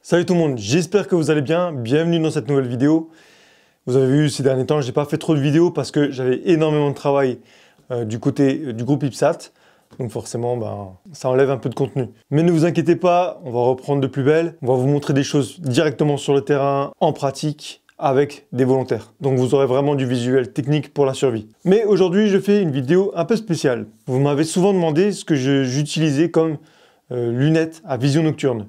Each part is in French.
Salut tout le monde, j'espère que vous allez bien, bienvenue dans cette nouvelle vidéo. Vous avez vu ces derniers temps, j'ai pas fait trop de vidéos parce que j'avais énormément de travail du côté du groupe Ipsat. Donc forcément, ça enlève un peu de contenu. Mais ne vous inquiétez pas, on va reprendre de plus belle. On va vous montrer des choses directement sur le terrain, en pratique, avec des volontaires. Donc vous aurez vraiment du visuel technique pour la survie. Mais aujourd'hui, je fais une vidéo un peu spéciale. Vous m'avez souvent demandé ce que j'utilisais comme lunettes à vision nocturne.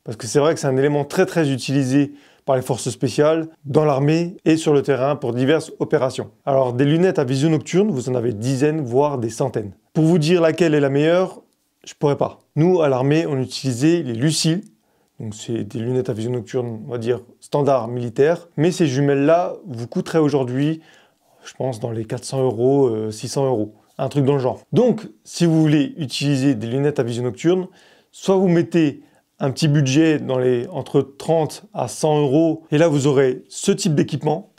Parce que c'est vrai que c'est un élément très utilisé par les forces spéciales, dans l'armée et sur le terrain pour diverses opérations. Alors des lunettes à vision nocturne, vous en avez dizaines, voire des centaines. Pour vous dire laquelle est la meilleure, je pourrais pas. Nous, à l'armée, on utilisait les Lucil. Donc c'est des lunettes à vision nocturne, on va dire, standard militaire. Mais ces jumelles-là vous coûteraient aujourd'hui, je pense, dans les 400 €, 600 €. Un truc dans le genre. Donc, si vous voulez utiliser des lunettes à vision nocturne, soit vous mettez un petit budget dans les entre 30 à 100 € et là vous aurez ce type d'équipement.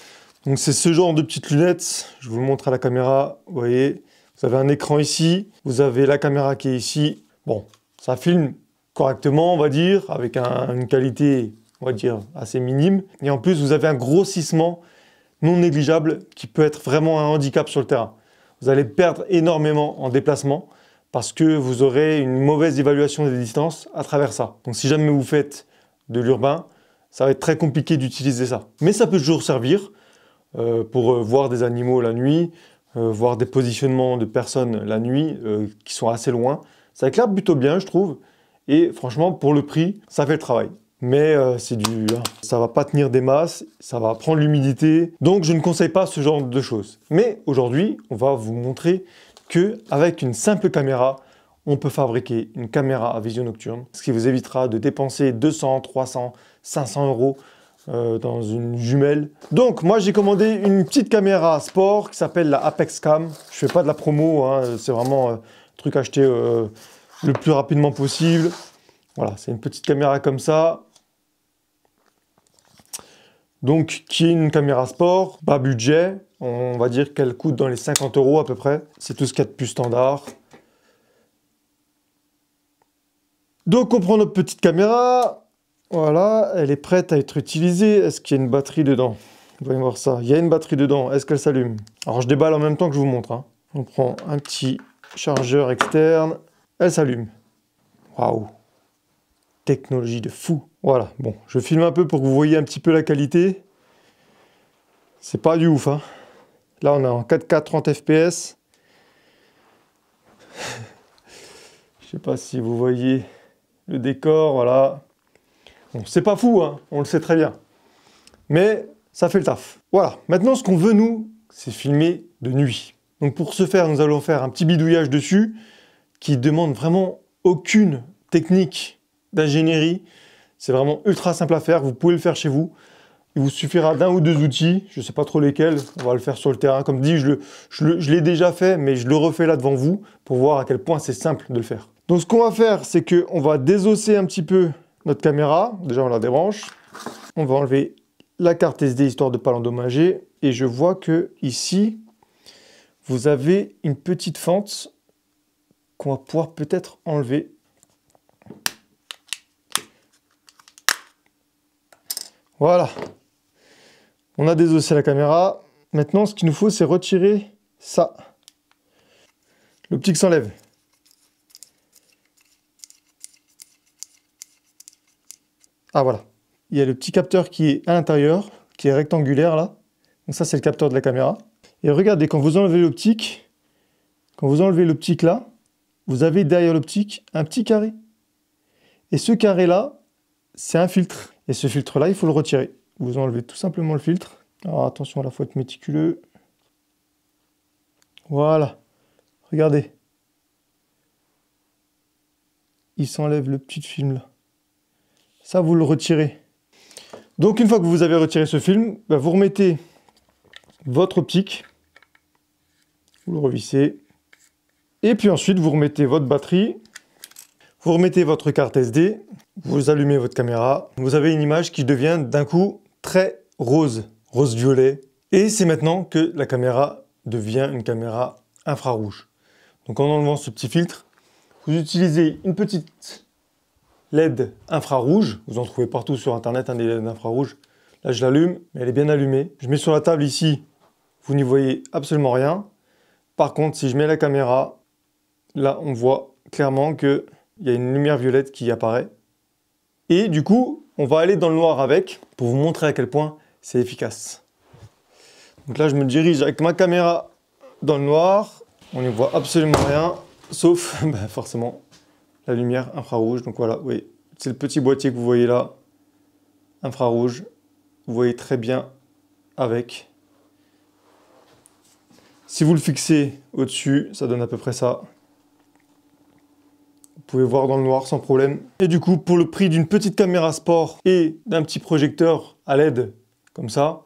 Donc c'est ce genre de petites lunettes, je vous le montre à la caméra, vous voyez, vous avez un écran ici, vous avez la caméra qui est ici. Bon, ça filme correctement on va dire, avec une qualité on va dire assez minime. Et en plus vous avez un grossissement non négligeable qui peut être vraiment un handicap sur le terrain. Vous allez perdre énormément en déplacement, parce que vous aurez une mauvaise évaluation des distances à travers ça. Donc si jamais vous faites de l'urbain, ça va être très compliqué d'utiliser ça. Mais ça peut toujours servir pour voir des animaux la nuit, voir des positionnements de personnes la nuit qui sont assez loin. Ça éclaire plutôt bien, je trouve. Et franchement, pour le prix, ça fait le travail. Mais ça va pas tenir des masses, ça va prendre l'humidité. Donc je ne conseille pas ce genre de choses. Mais aujourd'hui, on va vous montrer qu'avec une simple caméra, on peut fabriquer une caméra à vision nocturne, ce qui vous évitera de dépenser 200, 300, 500 € dans une jumelle. Donc moi j'ai commandé une petite caméra sport qui s'appelle la Apex Cam. Je fais pas de la promo, hein, c'est vraiment un truc acheté le plus rapidement possible. Voilà, c'est une petite caméra comme ça. Donc, qui est une caméra sport, bas budget, on va dire qu'elle coûte dans les 50 € à peu près. C'est tout ce qu'il y a de plus standard. Donc, on prend notre petite caméra. Voilà, elle est prête à être utilisée. Est-ce qu'il y a une batterie dedans? Voyons voir ça. Il y a une batterie dedans. Est-ce qu'elle s'allume? Alors, je déballe en même temps que je vous montre. Hein. On prend un petit chargeur externe. Elle s'allume. Waouh! Technologie de fou. Voilà, bon, je filme un peu pour que vous voyez un petit peu la qualité. C'est pas du ouf, hein. Là, on est en 4K 30 fps. Je sais pas si vous voyez le décor, voilà. Bon, c'est pas fou, hein, on le sait très bien. Mais ça fait le taf. Voilà, maintenant, ce qu'on veut, nous, c'est filmer de nuit. Donc, pour ce faire, nous allons faire un petit bidouillage dessus qui demande vraiment aucune technique d'ingénierie. C'est vraiment ultra simple à faire, vous pouvez le faire chez vous. Il vous suffira d'un ou deux outils, je ne sais pas trop lesquels, on va le faire sur le terrain. Comme dit, je l'ai déjà fait, mais je le refais là devant vous pour voir à quel point c'est simple de le faire. Donc ce qu'on va faire, c'est qu'on va désosser un petit peu notre caméra. Déjà, on la débranche. On va enlever la carte SD histoire de ne pas l'endommager. Et je vois que ici, vous avez une petite fente qu'on va pouvoir peut-être enlever. Voilà, on a désossé la caméra. Maintenant, ce qu'il nous faut, c'est retirer ça. L'optique s'enlève. Ah voilà, il y a le petit capteur qui est à l'intérieur, qui est rectangulaire là. Donc ça, c'est le capteur de la caméra. Et regardez, quand vous enlevez l'optique, là, vous avez derrière l'optique un petit carré. Et ce carré-là, c'est un filtre. Et ce filtre-là, il faut le retirer. Vous enlevez tout simplement le filtre. Alors attention, à la fois être méticuleux. Voilà. Regardez. Il s'enlève le petit film là. Ça, vous le retirez. Donc, une fois que vous avez retiré ce film, vous remettez votre optique. Vous le revissez. Et puis ensuite, vous remettez votre batterie. Vous remettez votre carte SD. Vous allumez votre caméra, vous avez une image qui devient d'un coup très rose, rose-violet. Et c'est maintenant que la caméra devient une caméra infrarouge. Donc en enlevant ce petit filtre, vous utilisez une petite LED infrarouge. Vous en trouvez partout sur internet, des LED infrarouges. Là je l'allume, mais elle est bien allumée. Je mets sur la table ici, vous n'y voyez absolument rien. Par contre, si je mets la caméra, là on voit clairement qu'il y a une lumière violette qui apparaît. Et du coup, on va aller dans le noir avec, pour vous montrer à quel point c'est efficace. Donc là je me dirige avec ma caméra dans le noir, on n'y voit absolument rien, sauf forcément la lumière infrarouge. Donc voilà, oui, c'est le petit boîtier que vous voyez là, infrarouge. Vous voyez très bien avec. Si vous le fixez au-dessus, ça donne à peu près ça. Vous pouvez voir dans le noir sans problème. Et du coup, pour le prix d'une petite caméra sport et d'un petit projecteur à LED, comme ça,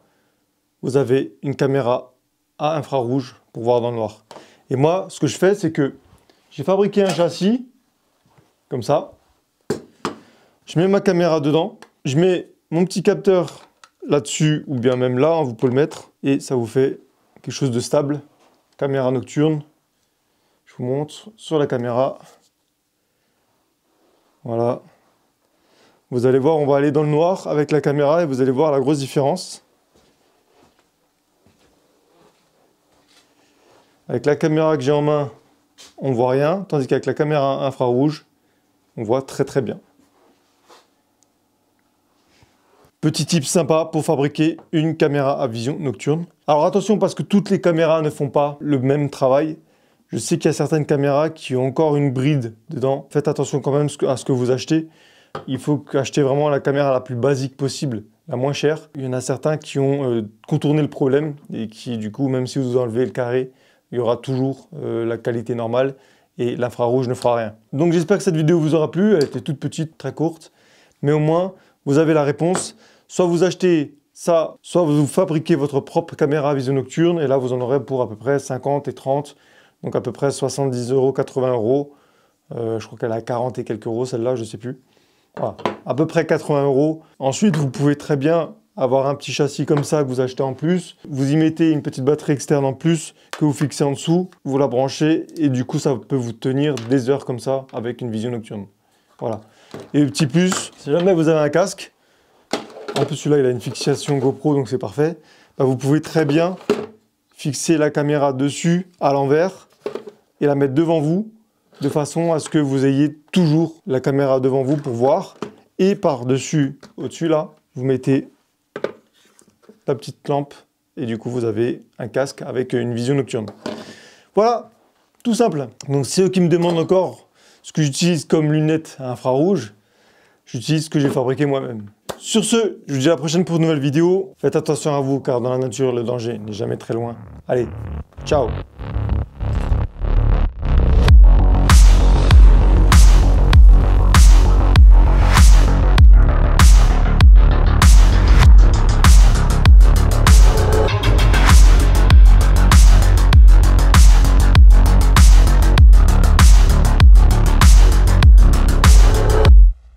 vous avez une caméra à infrarouge pour voir dans le noir. Et moi, ce que je fais, c'est que j'ai fabriqué un châssis, comme ça. Je mets ma caméra dedans. Je mets mon petit capteur là-dessus, ou bien même là, hein, vous pouvez le mettre. Et ça vous fait quelque chose de stable. Caméra nocturne. Je vous montre sur la caméra. Voilà. Vous allez voir, on va aller dans le noir avec la caméra et vous allez voir la grosse différence. Avec la caméra que j'ai en main, on ne voit rien, tandis qu'avec la caméra infrarouge, on voit très très bien. Petit tip sympa pour fabriquer une caméra à vision nocturne. Alors attention, parce que toutes les caméras ne font pas le même travail. Je sais qu'il y a certaines caméras qui ont encore une bride dedans. Faites attention quand même à ce que vous achetez. Il faut acheter vraiment la caméra la plus basique possible, la moins chère. Il y en a certains qui ont contourné le problème et qui, du coup, même si vous enlevez le carré, il y aura toujours la qualité normale et l'infrarouge ne fera rien. Donc j'espère que cette vidéo vous aura plu. Elle était toute petite, très courte, mais au moins vous avez la réponse. Soit vous achetez ça, soit vous fabriquez votre propre caméra à vision nocturne et là vous en aurez pour à peu près 50 et 30, donc à peu près 70 €, 80 €. Je crois qu'elle a 40 et quelques euros celle-là, je ne sais plus. Voilà, à peu près 80 €. Ensuite, vous pouvez très bien avoir un petit châssis comme ça que vous achetez en plus. Vous y mettez une petite batterie externe en plus que vous fixez en dessous, vous la branchez et du coup ça peut vous tenir des heures comme ça avec une vision nocturne. Voilà. Et le petit plus, si jamais vous avez un casque, en plus celui-là il a une fixation GoPro donc c'est parfait, bah, vous pouvez très bien fixer la caméra dessus à l'envers et la mettre devant vous de façon à ce que vous ayez toujours la caméra devant vous pour voir. Et par-dessus, au-dessus là, vous mettez la petite lampe et du coup vous avez un casque avec une vision nocturne. Voilà, tout simple. Donc ceux qui me demandent encore ce que j'utilise comme lunettes à infrarouge, j'utilise ce que j'ai fabriqué moi-même. Sur ce, je vous dis à la prochaine pour une nouvelle vidéo. Faites attention à vous car dans la nature le danger n'est jamais très loin. Allez, ciao!